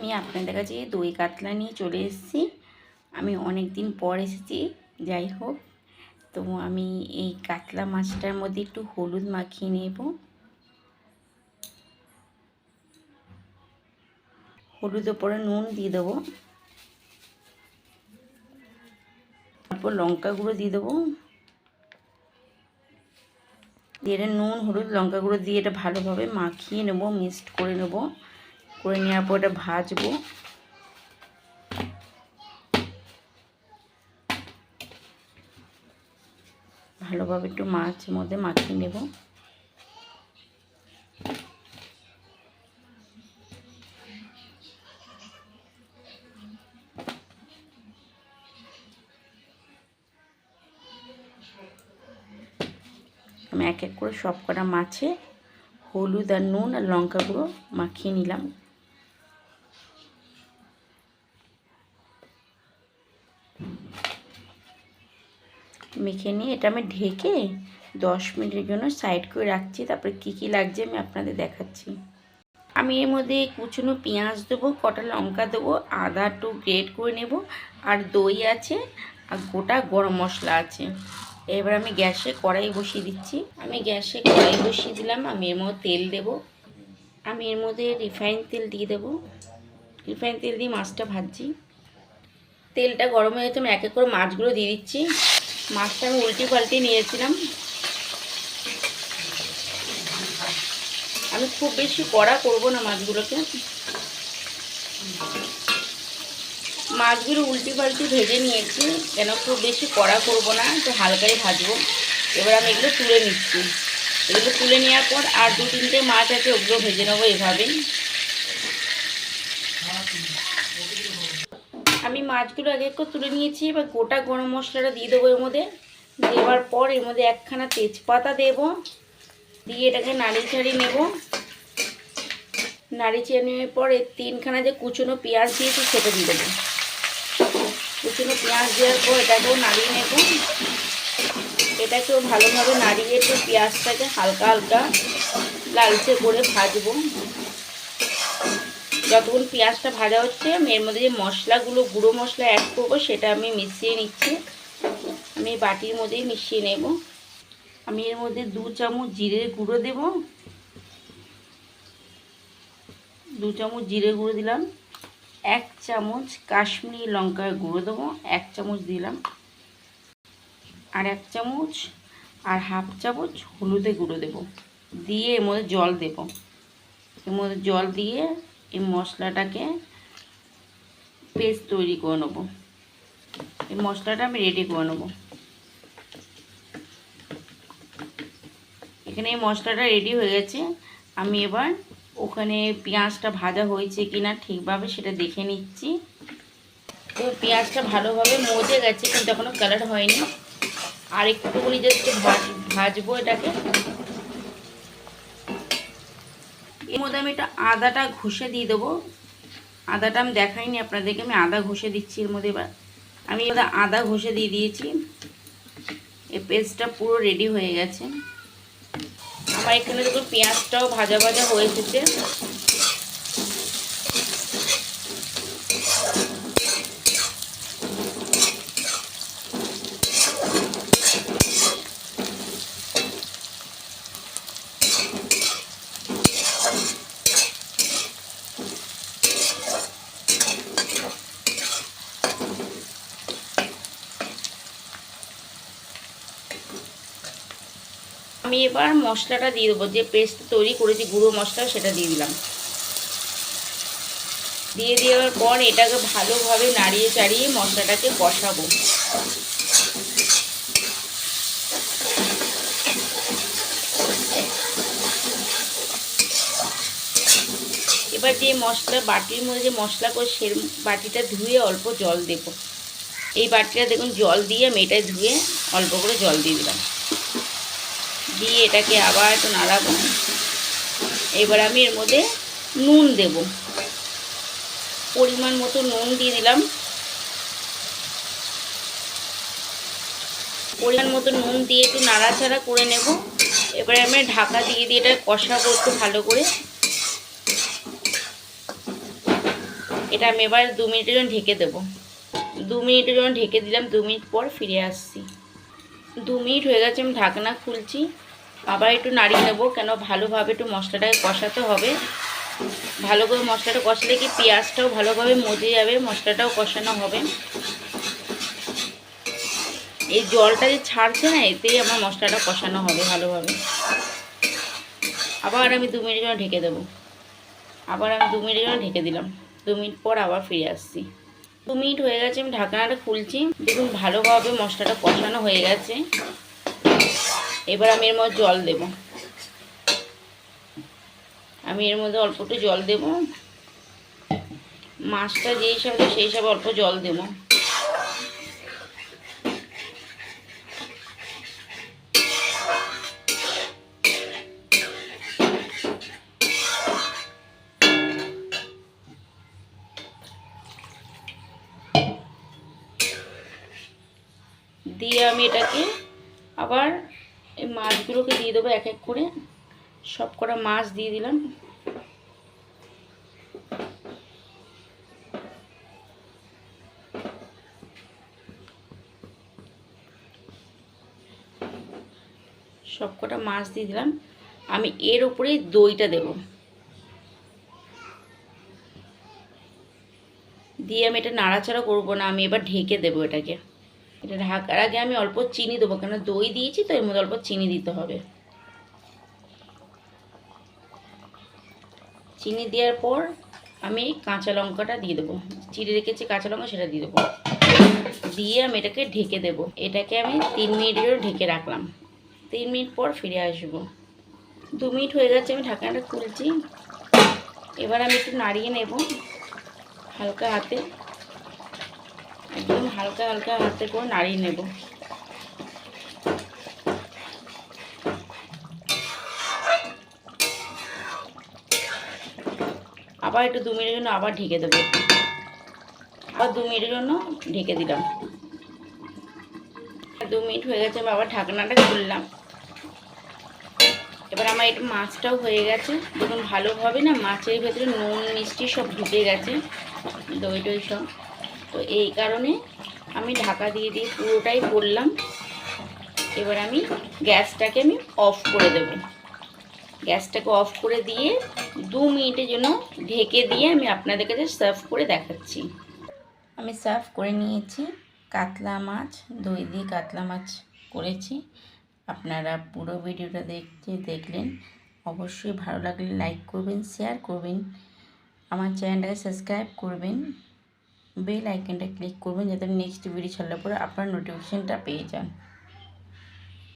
আমি আপনাদের কাছে দই কাতলা নিয়ে চলে এসেছি। আমি অনেক দিন পর এসেছি, যাই হোক। তো আমি এই কাতলা মাছটার মধ্যে একটু হলুদ মাখিয়ে নেব। হলুদ ওপরে নুন দিয়ে দেবো, তারপর লঙ্কা গুঁড়ো দিয়ে দেবো। দিয়ে এটা নুন হলুদ লঙ্কা গুঁড়ো দিয়ে এটা ভালোভাবে মাখিয়ে নেব, মিক্সড করে নেব। করে নেওয়ার পর এটা ভাজবো। ভালোভাবে একটু মাছের মধ্যে মাখিয়ে নেব। আমি এক এক করে সব কটা মাছে হলুদ আর নুন আর লঙ্কা গুঁড়ো মাখিয়ে নিলাম। মেখে নিয়ে এটা আমি ঢেকে 10 মিনিটের জন্য সাইড করে রাখছি। তারপরে কী কী লাগছে আমি আপনাদের দেখাচ্ছি। আমি এর মধ্যে কুচনো পেঁয়াজ দেবো, কটা লঙ্কা দেবো, আদা একটু গ্রেট করে নেব, আর দই আছে, আর গোটা গরম মশলা আছে। এবার আমি গ্যাসে কড়াই বসিয়ে দিচ্ছি। আমি গ্যাসে কড়াই বসিয়ে দিলাম। আমি এর মধ্যে তেল দেব। আমি এর মধ্যে রিফাইন তেল দিয়ে দেবো। রিফাইন তেল দিয়ে মাছটা ভাজছি। তেলটা গরম হয়ে গেছে, আমি এক এক করে মাছগুলো দিয়ে দিচ্ছি। মাছটা আমি উল্টে পাল্টে নিয়েছিলাম। আমি খুব বেশি কড়া করবো না মাছগুলোকে। মাছগুলো উল্টে পাল্টে ভেজে নিয়েছি, কেন খুব বেশি কড়া করবো না, একটু হালকাই ভাজবো। এবার আমি এগুলো তুলে নিচ্ছি। এগুলো তুলে নেওয়ার পর আর 2-3টে মাছ আছে, ওগুলো ভেজে নেবো এভাবেই। আমি মাছগুলো এক এক করে তুলে নিয়েছি। এবার গোটা গরম মশলাটা দিয়ে দেবো এর মধ্যে। দেওয়ার পর এর মধ্যে একখানা তেজপাতা দেব, দিয়ে এটাকে নাড়িয়ে ছাড়িয়ে নেব। নাড়িয়ে নেওয়ার পর এর 3খানা যে কুচনো পেঁয়াজ দিয়েছি সেটা দিয়ে দেবো। কুচনো পেঁয়াজ দেওয়ার পর এটাকেও নাড়িয়ে নেব। এটাকেও ভালোভাবে নাড়িয়ে একটু পেঁয়াজটাকে হালকা হালকা লালচে করে ভাজবো। যতক্ষণ পেঁয়াজটা ভাজা হচ্ছে আমি এর মধ্যে যে মশলাগুলো গুঁড়ো মশলা অ্যাড করবো সেটা আমি মিশিয়ে নিচ্ছি। আমি বাটির মধ্যেই মিশিয়ে নেব। আমি এর মধ্যে 2 চামচ জিরে গুঁড়ো দেব। 2 চামচ জিরে গুঁড়ো দিলাম। 1 চামচ কাশ্মীরি লঙ্কার গুঁড়ো দেবো, 1 চামচ দিলাম। আর 1 চামচ আর হাফ চামচ হলুদের গুঁড়ো দেব। দিয়ে এর মধ্যে জল দেব। এর মধ্যে জল দিয়ে এই মশলাটাকে পেস্ট তৈরি করে নেব। এই মশলাটা আমি রেডি করে নেব। এখানে এই মশলাটা রেডি হয়ে গেছে। আমি এবার ওখানে পেঁয়াজটা ভাজা হয়েছে কিনা ঠিকভাবে সেটা দেখে নিচ্ছি। তো পেঁয়াজটা ভালোভাবে মজে গেছে, কিন্তু এখনও কালার হয়নি। আর একটুখানি জাস্ট ভাজবো এটাকে। এর মধ্যে আমি একটা আদাটা ঘষে দিয়ে দেবো। আদাটা আমি দেখাইনি আপনাদেরকে, আমি আদা ঘষে দিচ্ছি এর মধ্যে। এবার আমি আদা ঘষে দিয়ে দিয়েছি। এই পেস্টটা পুরো রেডি হয়ে গেছে। আমার এখানে দেখুন পেঁয়াজটাও ভাজা ভাজা হয়ে এসেছে। আমি এবার মশলাটা দিয়ে দেবো, যে পেস্ট তৈরি করেছি গুঁড়ো মশলা সেটা দিয়ে দিলাম। দিয়ে দেওয়ার পর এটাকে ভালোভাবে নাড়িয়ে চাড়িয়ে মশলাটাকে কষাবো। এবার যে মশলা বাটির মধ্যে যে মশলা করে সে বাটিটা ধুয়ে অল্প জল দেব। এই বাটিটা দেখুন জল দিয়ে আমি এটাই ধুয়ে অল্প করে জল দিয়ে দিলাম। দিয়ে এটাকে আবার একটু নাড়াবো। এবার আমি এর মধ্যে নুন দেব, পরিমাণ মতো নুন দিয়ে দিলাম। পরিমাণ মতো নুন দিয়ে একটু নাড়াচাড়া করে নেব। এবারে আমি ঢাকা দিয়ে এটা কষাবো একটু ভালো করে। এটা আমি এবার 2 মিনিটের জন্য ঢেকে দেবো। 2 মিনিটের জন্য ঢেকে দিলাম। 2 মিনিট পর ফিরে আসছি। 2 মিনিট হয়ে গেছে, আমি ঢাকনা খুলছি। আবার একটু নাড়িয়ে নেবো, কেন ভালোভাবে একটু মশলাটাকে কষাতে হবে। ভালো করে মশলাটা কষালে কি পেঁয়াজটাও ভালোভাবে মজে যাবে, মশলাটাও কষানো হবে। এই জলটা যে ছাড়ছে না, এতেই আমার মশলাটা কষানো হবে ভালোভাবে। আবার আমি 2 মিনিটের জন্য ঢেকে দেবো। আবার আমি 2 মিনিটের জন্য ঢেকে দিলাম। 2 মিনিট পর আবার ফিরে আসছি। 2 মিনিট হয়ে গেছে, আমি ঢাকনাটা খুলছি। দেখুন ভালোভাবে মশলাটা কষানো হয়ে গেছে। এবার আমি এর মধ্যে জল দেব। আমি এর মধ্যে অল্প একটু জল দেব। মাছটা যেই হিসাবে সেই হিসাবে অল্প জল দেব। দিয়ে আমি এটাকে আবার এই মাছগুলোকে দিয়ে দেবো এক এক করে। সব কটা মাছ দিয়ে দিলাম। সব কটা মাছ দিয়ে দিলাম। আমি এর উপরে দইটা দেব। দিয়ে আমি এটা নাড়াচাড়া করবো না, আমি এবার ঢেকে দেবো এটাকে। এটা ঢাকার আগে আমি অল্প চিনি দেবো, কেন দই দিয়েছি তো, এর মধ্যে অল্প চিনি দিতে হবে। চিনি দেওয়ার পর আমি কাঁচা লঙ্কাটা দিয়ে দেবো। চিড়ে রেখেছি কাঁচা লঙ্কা, সেটা দিয়ে দেবো। দিয়ে আমি এটাকে ঢেকে দেব। এটাকে আমি 3 মিনিটের ঢেকে রাখলাম। 3 মিনিট পর ফিরে আসবো। 2 মিনিট হয়ে গেছে, আমি ঢাকনাটা খুলছি। এবার আমি একটু নাড়িয়ে নেব হালকা হাতে, একদম হালকা হালকা হাতে করে নাড়িয়ে নেব। আবার একটু 2 মিনিটের জন্য আবার ঢেকে দেবো। আবার 2 মিনিটের জন্য ঢেকে দিলাম। 2 মিনিট হয়ে গেছে, আমি আবার ঢাকনাটা খুললাম। এবার আমার একটু মাছটাও হয়ে গেছে। দেখুন ভালোভাবে না মাছের ভেতরে নুন মিষ্টি সব ঢুকে গেছে, দই টই সব। তো এই কারণে আমি ঢাকা দিয়ে দিয়ে পুরোটাই করলাম। এবার আমি গ্যাসটাকে অফ করে দেব। গ্যাসটাকে অফ করে দিয়ে 2 মিনিটের জন্য ঢেকে দিয়ে আমি আপনাদের কাছে সার্ভ করে দেখাচ্ছি। আমি সার্ভ করে নিয়েছি। কাতলা মাছ, দই দিয়ে কাতলা মাছ করেছি। আপনারা পুরো ভিডিওটা দেখলেন। অবশ্যই ভালো লাগলে লাইক করবেন, শেয়ার করবেন, আমার চ্যানেলটাকে সাবস্ক্রাইব করবেন, বেল আইকনটা ক্লিক করবেন, যাতে নেক্সট ভিডিও ছাড়লে পরে আপনার নোটিফিকেশানটা পেয়ে যান।